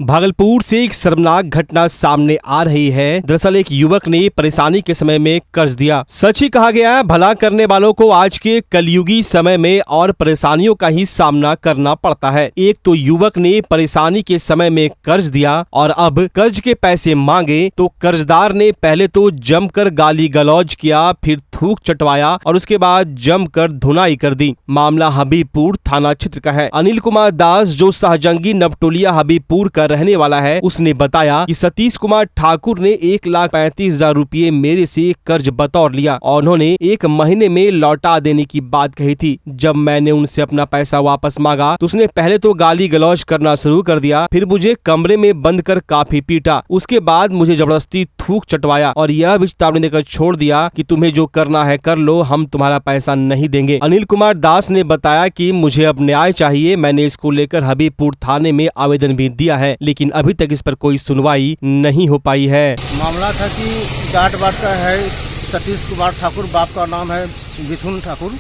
भागलपुर से एक शर्मनाक घटना सामने आ रही है। दरअसल एक युवक ने परेशानी के समय में कर्ज दिया। सच ही कहा गया है, भला करने वालों को आज के कलयुगी समय में और परेशानियों का ही सामना करना पड़ता है। एक तो युवक ने परेशानी के समय में कर्ज दिया और अब कर्ज के पैसे मांगे तो कर्जदार ने पहले तो जमकर गाली गलौज किया, फिर थूक चटवाया और उसके बाद जमकर धुनाई कर दी। मामला हबीबपुर थाना क्षेत्र का है। अनिल कुमार दास, जो शाहजंगी नवटोलिया हबीबपुर का रहने वाला है, उसने बताया कि सतीश कुमार ठाकुर ने 1,35,000 रुपये मेरे से कर्ज बतौर लिया और उन्होंने 1 महीने में लौटा देने की बात कही थी। जब मैंने उनसे अपना पैसा वापस मांगा तो उसने पहले तो गाली गलौज करना शुरू कर दिया, फिर मुझे कमरे में बंद कर काफी पीटा। उसके बाद मुझे जबरदस्ती थूक चटवाया और यह भी चेतावनी देकर छोड़ दिया कि तुम्हें जो करना है कर लो, हम तुम्हारा पैसा नहीं देंगे। अनिल कुमार दास ने बताया कि मुझे अब न्याय चाहिए। मैंने इसको लेकर हबीबपुर थाने में आवेदन भी दिया है, लेकिन अभी तक इस पर कोई सुनवाई नहीं हो पाई है। मामला था कि जाट बाट का है, सतीश कुमार ठाकुर, बाप का नाम है मिथुन ठाकुर।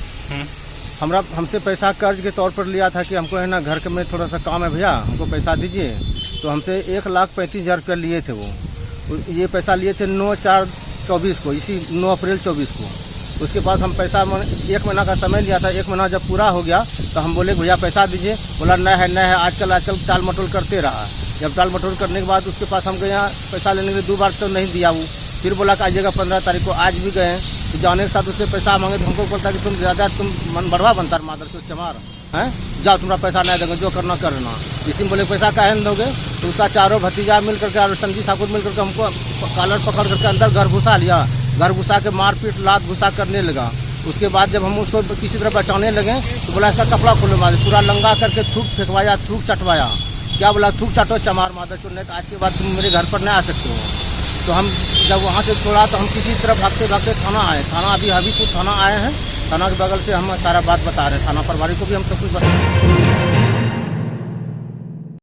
हमसे पैसा कर्ज के तौर पर लिया था कि हमको है ना घर के में थोड़ा सा काम है भैया, हमको पैसा दीजिए। तो हमसे 1,35,000 रुपया लिए थे। वो ये पैसा लिए थे 9/4/24 को, इसी 9 अप्रैल 24 को। उसके बाद हम पैसा 1 महीना का समय लिया था। 1 महीना जब पूरा हो गया तो हम बोले भैया पैसा दीजिए। बोला नहीं है आजकल टाल मटोल करते रहा। जब टाल मटोल करने के बाद उसके पास हम गए यहाँ पैसा लेने के लिए 2 बार तो नहीं दिया वो। फिर बोला कि आइएगा 15 तारीख को। आज भी गए तो जाने के साथ उससे पैसा मांगे तो हमको बोलता कि तुम ज़्यादा तुम मन बढ़वा बनता मादर से चमार हैं, जाओ तुम्हारा पैसा नहीं देंगे, जो करना करना। इसी में बोले पैसा काहे नहीं दोगे। तो उसका चारों भतीजा मिल करके और संजीव ठाकुर मिल करके हमको कॉलर पकड़ करके अंदर घर घुसा लिया। घर घुसा के मारपीट लात घुसा करने लगा। उसके बाद जब हम उसको किसी तरह बचाने लगे तो बोला इसका कपड़ा खोलो मारे, पूरा लंगा करके थूक फेंकवाया, थूक चटवाया। क्या बोला, थूक चाटो चमार मादर चुनने का, आज के बाद तुम मेरे घर पर नहीं आ सकते हो। तो हम जब वहाँ से छोड़ा तो हम किसी तरह भागते भागते थाना आए। थाना अभी हबीबपुर थाना आए हैं। थाना के बगल से हम सारा बात बता रहे हैं। थाना प्रभारी को भी हम सब कुछ बता।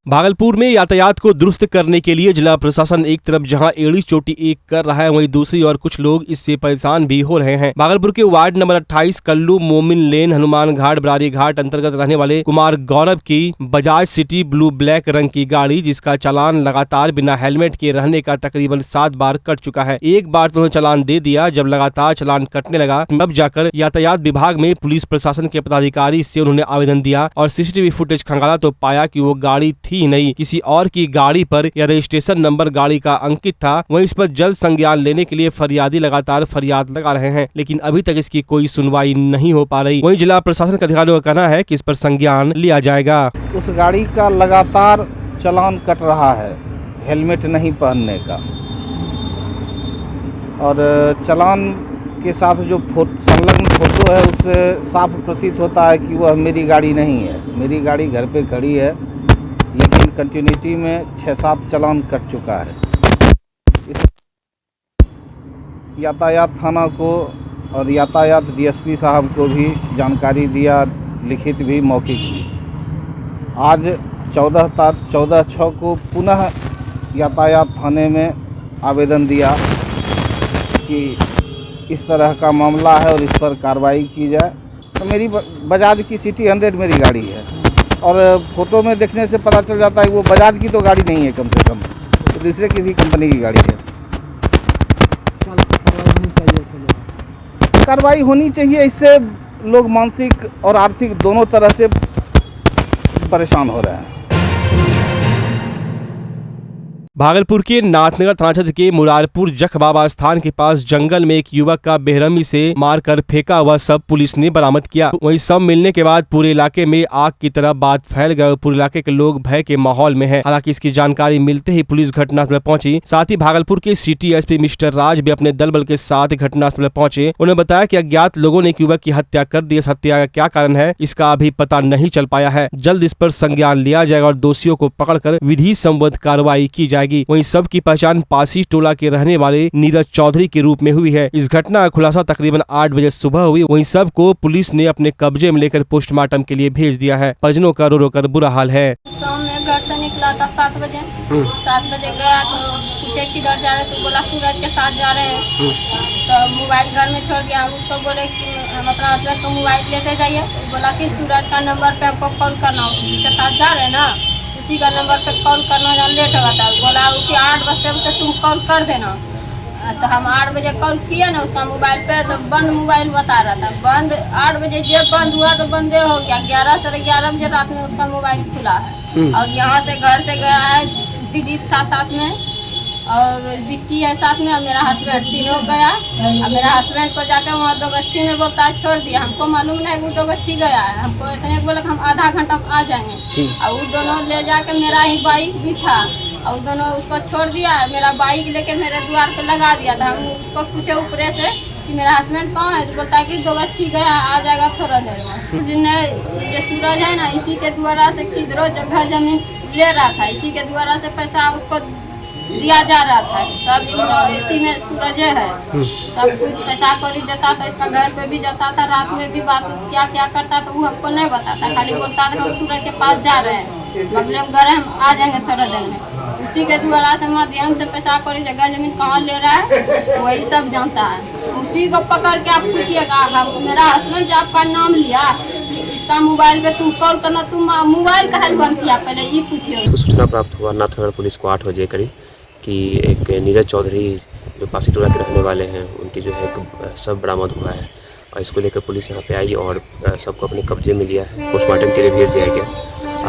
भागलपुर में यातायात को दुरुस्त करने के लिए जिला प्रशासन एक तरफ जहां एड़ी चोटी एक कर रहा है, वहीं दूसरी ओर कुछ लोग इससे परेशान भी हो रहे हैं। भागलपुर के वार्ड नंबर 28 कल्लू मोमिन लेन हनुमान घाट बरारी घाट अंतर्गत रहने वाले कुमार गौरव की बजाज सिटी ब्लू ब्लैक रंग की गाड़ी, जिसका चालान लगातार बिना हेलमेट के रहने का तकरीबन 7 बार कट चुका है। एक बार तो उन्होंने चालान दे दिया, जब लगातार चालान कटने लगा तब जाकर यातायात विभाग में पुलिस प्रशासन के पदाधिकारी से उन्होंने आवेदन दिया और सीसीटीवी फुटेज खंगाला तो पाया कि वो गाड़ी थी नहीं, किसी और की गाड़ी पर या रजिस्ट्रेशन नंबर गाड़ी का अंकित था। वहीं इस पर जल्द संज्ञान लेने के लिए फरियादी लगातार फरियाद लगा रहे हैं, लेकिन अभी तक इसकी कोई सुनवाई नहीं हो पा रही। वहीं जिला प्रशासन के अधिकारियों का कहना है कि इस पर संज्ञान लिया जाएगा। उस गाड़ी का लगातार चालान कट रहा है हेलमेट नहीं पहनने का, और चालान के साथ जो संलग्न फोटो है उससे साफ प्रतीत होता है कि वह मेरी गाड़ी नहीं है। मेरी गाड़ी घर पे खड़ी है, लेकिन कंटिन्यूटी में 6-7 चालान कट चुका है। इस यातायात थाना को और यातायात डीएसपी साहब को भी जानकारी दिया, लिखित भी मौखिक भी। आज 14/6 को पुनः यातायात थाने में आवेदन दिया कि इस तरह का मामला है और इस पर कार्रवाई की जाए। तो मेरी बजाज की सिटी 100 मेरी गाड़ी है और फोटो में देखने से पता चल जाता है वो बजाज की तो गाड़ी नहीं है, कम से कम तो दूसरे किसी कंपनी की गाड़ी है। कार्रवाई होनी चाहिए, इससे लोग मानसिक और आर्थिक दोनों तरह से परेशान हो रहे हैं। भागलपुर के नाथनगर थाना क्षेत्र के मुरारपुर जख बाबा स्थान के पास जंगल में एक युवक का बेरहमी से मारकर फेंका हुआ शव पुलिस ने बरामद किया। वहीं शव मिलने के बाद पूरे इलाके में आग की तरह बात फैल गई और पूरे इलाके के लोग भय के माहौल में हैं। हालांकि इसकी जानकारी मिलते ही पुलिस घटनास्थल पर पहुंची। साथ ही भागलपुर के सिटी एसपी मिस्टर राज भी अपने दल बल के साथ घटनास्थल पर पहुंचे। उन्होंने बताया कि अज्ञात लोगों ने युवक की हत्या कर दी। इस हत्या का क्या कारण है इसका अभी पता नहीं चल पाया है। जल्द इस पर संज्ञान लिया जाएगा और दोषियों को पकड़कर विधि संबद्ध कार्रवाई की जाएगी। वहीं सब की पहचान पासी टोला के रहने वाले नीरज चौधरी के रूप में हुई है। इस घटना का खुलासा तकरीबन 8 बजे सुबह हुई। वहीं सब को पुलिस ने अपने कब्जे में लेकर पोस्टमार्टम के लिए भेज दिया है। परिजनों का रो रो कर बुरा हाल है। शाम में घर से निकला था 7 बजे। 7 बजे गया तो पूछे किधर जा रहे, तो बोला सूरज के साथ जा रहे हैं। तो मोबाइल घर में छोड़ के हम उसको बोले हम अपना हस्बैंड को मोबाइल लेते जाइए। तो बोला कि सूरज का नंबर पे आपको कॉल करना हो, जिसके साथ जा रहे हैं ना उसी का नंबर पे कॉल करना जहाँ लेट होगा था, बोला कि 8 बजे तुम कॉल कर देना। तो हम 8 बजे कॉल किए ना उसका मोबाइल पे, तो बंद मोबाइल बता रहा था। बंद 8 बजे जब बंद हुआ तो बंदे हो गया। 11 साढ़े 11 बजे रात में उसका मोबाइल खुला है। और यहाँ से घर से गया है, दिलीप था साथ में और विक्की है साथ में, और मेरा हस्बैंड, तीनों गया। और मेरा हस्बैंड को जाकर वहाँ दो गच्छी में बोलता है छोड़ दिया। हमको मालूम नहीं वो दो गच्छी गया है, हमको इतने बोला कि हम आधा घंटा में आ जाएंगे। और वो दोनों ले जाके, मेरा ही बाइक भी था और दोनों उसको छोड़ दिया। मेरा बाइक लेके मेरे द्वार पे लगा दिया था। हम उसको पूछे ऊपरे से कि मेरा हस्बैंड कहाँ है, तो बोलता है कि दो गच्छी गया, आ जाएगा थोड़ा देर में। ये सूरज है ना, इसी के द्वारा से किधरों जगह जमीन ले रहा था, इसी के द्वारा से पैसा उसको दिया जा रहा था। सब इसी में सूरज है, सब कुछ पैसा कौड़ी देता था। इसका घर पे भी जाता था, रात में भी बात क्या क्या करता था वो हमको नहीं बताता। खाली बोलता था हम सूरज के पास जा रहे हैं, बगले में घर हम आ जाएंगे थोड़ा देर में। उसी के द्वारा से माध्यम से पैसा कौड़ी जगह जमीन कहाँ ले रहा है वही सब जानता है। उसी को पकड़ के आप पूछिएगा। मेरा हस्बैंड जो आपका नाम लिया कि इसका मोबाइल पे तुम कॉल करना, तुम मोबाइल का हेल्प बंद किया, पहले ये पूछिए। सूचना प्राप्त हुआ नाथनगर पुलिस को 8 बजे करीब कि एक नीरज चौधरी जो पासीटोला के रहने वाले हैं, उनकी जो है सब बरामद हुआ है। और इसको लेकर पुलिस यहाँ पे आई और सबको अपने कब्जे में लिया है। पोस्टमार्टम के लिए भेज दिया गया।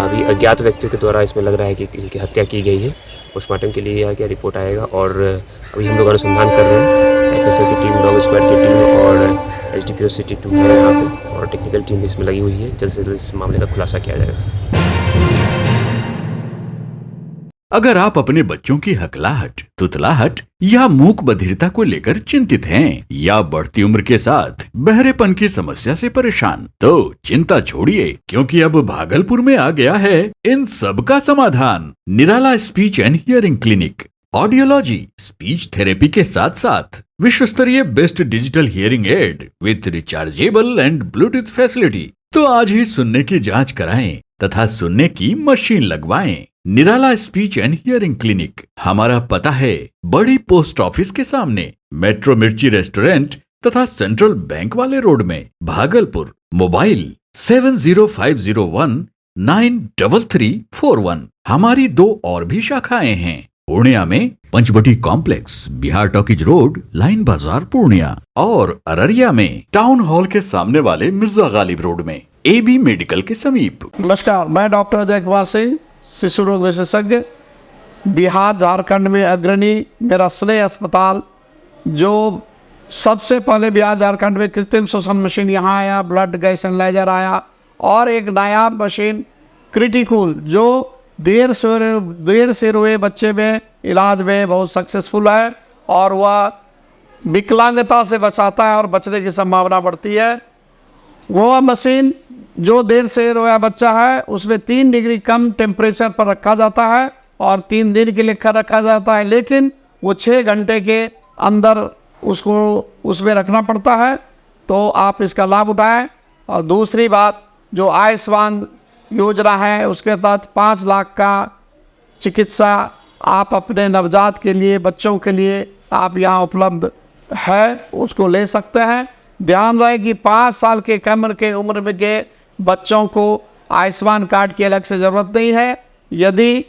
अभी अज्ञात व्यक्तियों के द्वारा इसमें लग रहा है कि किसी की हत्या की गई है। पोस्टमार्टम के लिए यहाँ क्या रिपोर्ट आएगा और अभी हम लोग अनुसंधान कर रहे हैं। एफएसएल की टीम, डॉग स्क्वाड की टीम और एसडीपीओ सिटी 2 है यहाँ पे, और टेक्निकल टीम इसमें लगी हुई है। जल्द से जल्द इस मामले का खुलासा किया जाएगा। अगर आप अपने बच्चों की हकलाहट, तुतलाहट या मूक बधिरता को लेकर चिंतित हैं या बढ़ती उम्र के साथ बहरेपन की समस्या से परेशान, तो चिंता छोड़िए, क्योंकि अब भागलपुर में आ गया है इन सब का समाधान। Nirala speech and hearing clinic. Audiology, speech therapy के साथ साथ विश्व स्तरीय best digital hearing aid with rechargeable and Bluetooth facility. तो आज ही सुनने की जांच कराएं तथा सुनने की मशीन लगवाएं। निराला स्पीच एंड हियरिंग क्लिनिक। हमारा पता है बड़ी पोस्ट ऑफिस के सामने, मेट्रो मिर्ची रेस्टोरेंट तथा सेंट्रल बैंक वाले रोड में, भागलपुर। मोबाइल 7050193341। हमारी 2 और भी शाखाएं हैं। पूर्णिया में Panchvati complex, Bihar talkies road, line बाजार पूर्णिया, और अररिया में टाउन हॉल के सामने वाले मिर्जा गालिब रोड में, AB मेडिकल के समीप। नमस्कार, मैं डॉक्टर अजय कुमार सिंह, शिशु रोग विशेषज्ञ, बिहार झारखंड में अग्रणी। मेरा स्नेह अस्पताल जो सबसे पहले बिहार झारखंड में कृत्रिम श्वसन मशीन यहाँ आया, ब्लड गैस एनालाइजर आया, और एक नया मशीन क्रिटिकल जो देर से रोए बच्चे में इलाज में बहुत सक्सेसफुल है, और वह विकलांगता से बचाता है और बचने की संभावना बढ़ती है। वो मशीन जो देर से रोया बच्चा है उसमें 3 डिग्री कम टेम्परेचर पर रखा जाता है और 3 दिन के लिए रखा जाता है, लेकिन वो 6 घंटे के अंदर उसको उसमें रखना पड़ता है। तो आप इसका लाभ उठाएं। और दूसरी बात, जो आयुष्मान योजना है उसके तहत 5 लाख का चिकित्सा आप अपने नवजात के लिए, बच्चों के लिए आप यहाँ उपलब्ध है, उसको ले सकते हैं। ध्यान रहे कि 5 साल के कम के उम्र में के बच्चों को आयुष्मान कार्ड की अलग से ज़रूरत नहीं है। यदि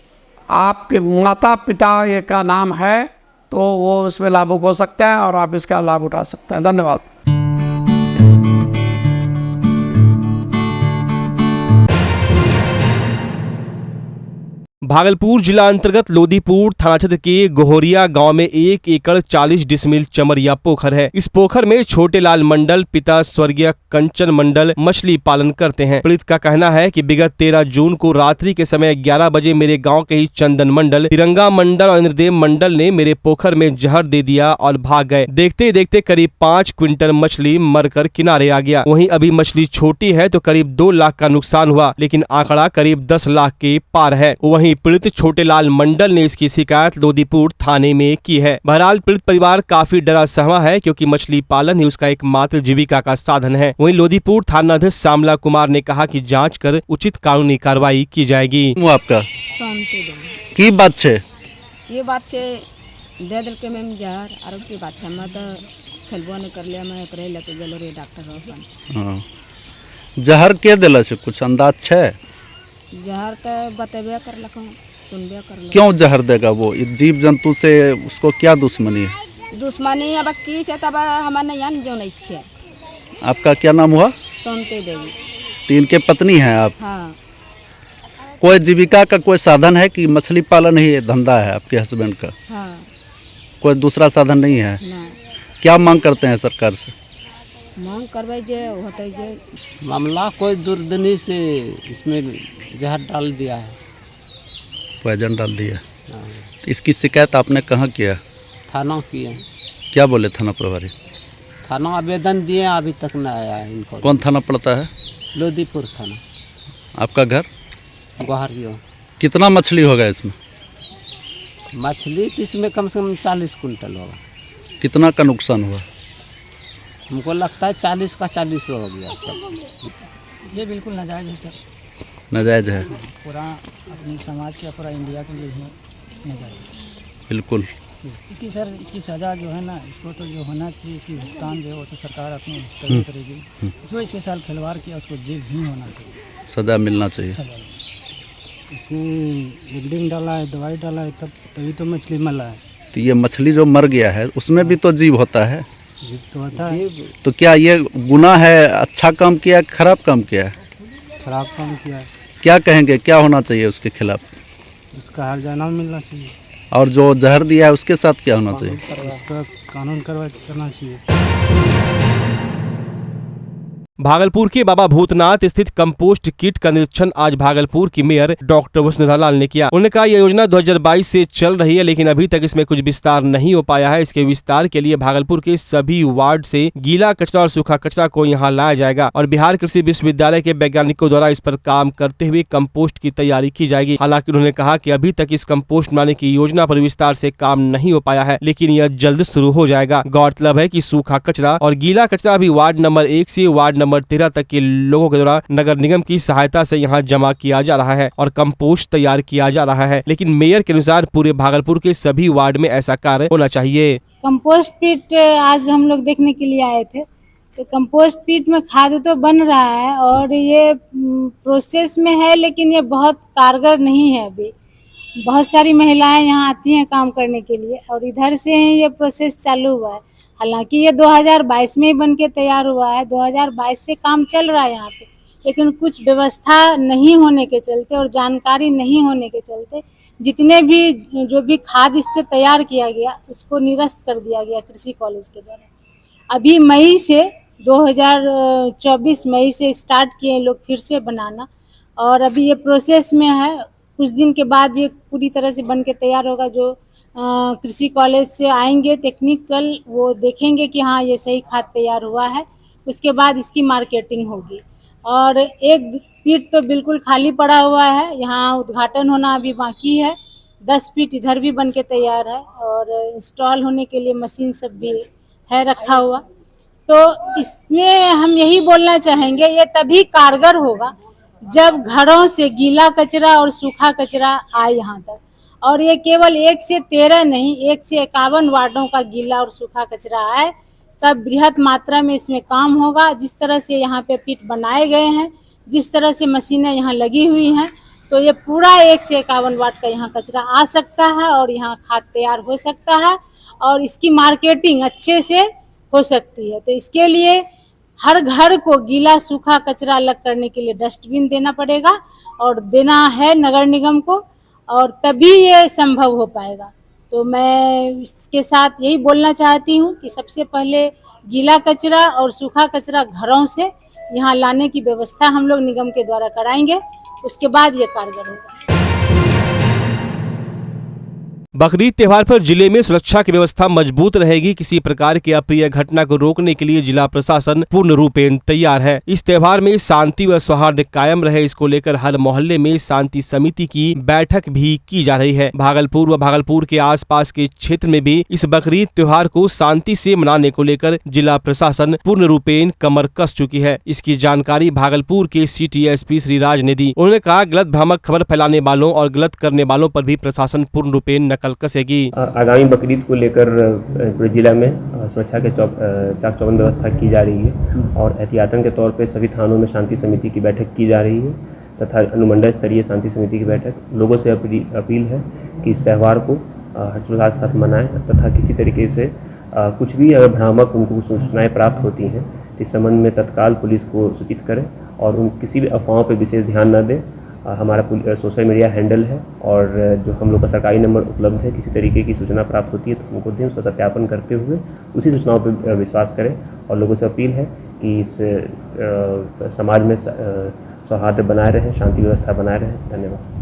आपके माता पिता का नाम है तो वो इसमें लाभुक हो सकता है और आप इसका लाभ उठा सकते हैं। धन्यवाद। भागलपुर जिला अंतर्गत लोदीपुर थाना क्षेत्र के गोहरिया गांव में 1 एकड़ 40 डिसमिल चमरिया पोखर है। इस पोखर में छोटे लाल मंडल पिता स्वर्गीय कंचन मंडल मछली पालन करते हैं। पीड़ित का कहना है कि विगत 13 जून को रात्रि के समय 11 बजे मेरे गांव के ही चंदन मंडल, तिरंगा मंडल और इंद्रदेव मंडल ने मेरे पोखर में जहर दे दिया और भाग गए। देखते देखते करीब 5 क्विंटल मछली मरकर किनारे आ गया। वहीं अभी मछली छोटी है तो करीब 2 लाख का नुकसान हुआ, लेकिन आंकड़ा करीब 10 लाख के पार है। वहीं पीड़ित छोटे लाल मंडल ने इसकी शिकायत लोदीपुर थाने में की है। बहरहाल पीड़ित परिवार काफी डरा सहमा है, क्योंकि मछली पालन ही उसका एकमात्र जीविका का साधन है। वहीं लोदीपुर थानाध्यक्ष श्यामला कुमार ने कहा कि जांच कर उचित कानूनी कार्रवाई की जाएगी। आपका की बात छे? ये बात छे दे दिल के मैम जहर आरोप की बात छे। मैं तो छलबो ने कर लिया, मैं एकरे लेके गेलो रे डॉक्टर अपन। जहर के दिला से कुछ अंदाज छे? जहर तो बतेबे कर लखूँ सुनबे कर लो। क्यों जहर देगा वो? इस जीव जंतु से उसको क्या दुश्मनी है? दुश्मनी अब की से तब हमारे यहाँ जो नहीं छे। आपका क्या नाम हुआ? सोनते देवी। तीन के पत्नी हैं आप? हाँ। कोई जीविका का कोई साधन है कि मछली पालन ही धंधा है आपके हस्बैंड का? हाँ। कोई दूसरा साधन नहीं है? ना। क्या मांग करते हैं सरकार से? मांग करवाई जे होते जे मामला कोई दुर्दनी से इसमें जहर डाल दिया है। पॉइजन डाल दिया। तो इसकी शिकायत आपने कहाँ किया? थाना किए। क्या बोले थाना प्रभारी? थाना आवेदन दिए, अभी तक न आया है इनको। कौन थाना पड़ता है? लोदीपुर थाना। आपका घर? गुहारियों। कितना मछली होगा इसमें? मछली तो इसमें कम से कम 40 कुंटल होगा। कितना का नुकसान हुआ? हमको लगता है 40 का 40 हो गया। ये बिल्कुल नाजायज़ है सर। नाजायज है? पूरा अपनी समाज के पूरा इंडिया के लिए ही नाजायज़। बिल्कुल। इसकी सर इसकी सज़ा जो है ना, इसको तो जो होना चाहिए, इसकी भुगतान जो है वो तो सरकार अपनी तय करेगी। जो इसके साथ खिलवाड़ किया उसको जेल ही होना चाहिए, सज़ा मिलना चाहिए। इसमें बिल्डिंग डाला है, दवाई डाला है, तभी तो मछली मरा है। तो ये मछली जो मर गया है उसमें भी तो जीव होता है। जीव तो होता है। तो क्या ये गुनाह है? अच्छा काम किया, खराब काम किया? खराब काम किया है। क्या कहेंगे, क्या होना चाहिए उसके खिलाफ? उसका हर्जाना मिलना चाहिए। और जो जहर दिया है उसके साथ क्या होना चाहिए? उसका कानून करना चाहिए। भागलपुर के बाबा भूतनाथ स्थित कंपोस्ट किट का निरीक्षण आज भागलपुर की मेयर डॉक्टर वसुंधरा लाल ने किया। उन्होंने कहा यह योजना 2022 से चल रही है, लेकिन अभी तक इसमें कुछ विस्तार नहीं हो पाया है। इसके विस्तार के लिए भागलपुर के सभी वार्ड से गीला कचरा और सूखा कचरा को यहां लाया जाएगा और बिहार कृषि विश्वविद्यालय के वैज्ञानिकों द्वारा इस पर काम करते हुए कंपोस्ट की तैयारी की जाएगी। हालांकि उन्होंने कहा कि अभी तक इस कंपोस्ट बनाने की योजना पर विस्तार से काम नहीं हो पाया है, लेकिन यह जल्द शुरू हो जाएगा। गौरतलब है कि सूखा कचरा और गीला कचरा अभी वार्ड नंबर 1 से वार्ड नंबर 13 तक के लोगों के द्वारा नगर निगम की सहायता से यहां जमा किया जा रहा है और कंपोस्ट तैयार किया जा रहा है, लेकिन मेयर के अनुसार पूरे भागलपुर के सभी वार्ड में ऐसा कार्य होना चाहिए। कंपोस्ट पीट आज हम लोग देखने के लिए आए थे, तो कंपोस्ट पीट में खाद तो बन रहा है और ये प्रोसेस में है, लेकिन ये बहुत कारगर नहीं है। अभी बहुत सारी महिलाएं यहाँ आती हैं काम करने के लिए और इधर से ये प्रोसेस चालू हुआ है। हालांकि ये 2022 में ही बन के तैयार हुआ है, 2022 से काम चल रहा है यहाँ पे, लेकिन कुछ व्यवस्था नहीं होने के चलते और जानकारी नहीं होने के चलते जितने भी जो भी खाद इससे तैयार किया गया उसको निरस्त कर दिया गया कृषि कॉलेज के द्वारा। अभी मई से 2024 मई से स्टार्ट किए लोग फिर से बनाना और अभी ये प्रोसेस में है। कुछ दिन के बाद ये पूरी तरह से बन के तैयार होगा। जो कृषि कॉलेज से आएंगे टेक्निकल, वो देखेंगे कि हाँ ये सही खाद तैयार हुआ है, उसके बाद इसकी मार्केटिंग होगी। और एक फीट तो बिल्कुल खाली पड़ा हुआ है, यहाँ उद्घाटन होना अभी बाकी है। 10 फीट इधर भी बन के तैयार है और इंस्टॉल होने के लिए मशीन सब भी है रखा हुआ। तो इसमें हम यही बोलना चाहेंगे, ये तभी कारगर होगा जब घरों से गीला कचरा और सूखा कचरा आए यहाँ तक। और ये केवल 1 से 13 नहीं, 1 से 51 वार्डों का गीला और सूखा कचरा आए, तब बृहद मात्रा में इसमें काम होगा। जिस तरह से यहाँ पे पिट बनाए गए हैं, जिस तरह से मशीनें यहाँ लगी हुई हैं, तो ये पूरा 1 से 51 वाट का यहाँ कचरा आ सकता है और यहाँ खाद तैयार हो सकता है और इसकी मार्केटिंग अच्छे से हो सकती है। तो इसके लिए हर घर को गीला सूखा कचरा अलग करने के लिए डस्टबिन देना पड़ेगा और देना है नगर निगम को, और तभी ये संभव हो पाएगा। तो मैं इसके साथ यही बोलना चाहती हूँ कि सबसे पहले गीला कचरा और सूखा कचरा घरों से यहाँ लाने की व्यवस्था हम लोग निगम के द्वारा कराएंगे, उसके बाद ये कारगर होगा। बकरीद त्योहार पर जिले में सुरक्षा की व्यवस्था मजबूत रहेगी। किसी प्रकार की अप्रिय घटना को रोकने के लिए जिला प्रशासन पूर्ण रूपेण तैयार है। इस त्योहार में शांति व सौहार्द कायम रहे, इसको लेकर हर मोहल्ले में शांति समिति की बैठक भी की जा रही है। भागलपुर व भागलपुर के आसपास के क्षेत्र में भी इस बकरीद त्योहार को शांति से मनाने को लेकर जिला प्रशासन पूर्ण रूपेण कमर कस चुकी है। इसकी जानकारी भागलपुर के सिटी एसपी श्री राज ने दी। उन्होंने कहा, गलत भ्रामक खबर फैलाने वालों और गलत करने वालों पर भी प्रशासन पूर्ण रूपेण नकल कसेगी। आगामी बकरीद को लेकर पूरे जिला में सुरक्षा के चाक चौबंद व्यवस्था की जा रही है और एहतियातन के तौर पे सभी थानों में शांति समिति की बैठक की जा रही है। तथा अनुमंडल स्तरीय शांति समिति की बैठक। लोगों से अपील है कि इस त्यौहार को हर्षोल्लास के साथ मनाएं तथा किसी तरीके से कुछ भी अगर भ्रामक उनको सूचनाएं प्राप्त होती हैं तो इस संबंध में तत्काल पुलिस को सूचित करें और उन किसी भी अफवाहों पर विशेष ध्यान न दें। हमारा सोशल मीडिया हैंडल है और जो हम लोग का सरकारी नंबर उपलब्ध है, किसी तरीके की सूचना प्राप्त होती है तो उनको दें, उसका सत्यापन करते हुए उसी सूचनाओं पर विश्वास करें। और लोगों से अपील है कि इस समाज में सौहार्द बनाए रहें, शांति व्यवस्था बनाए रहें। धन्यवाद।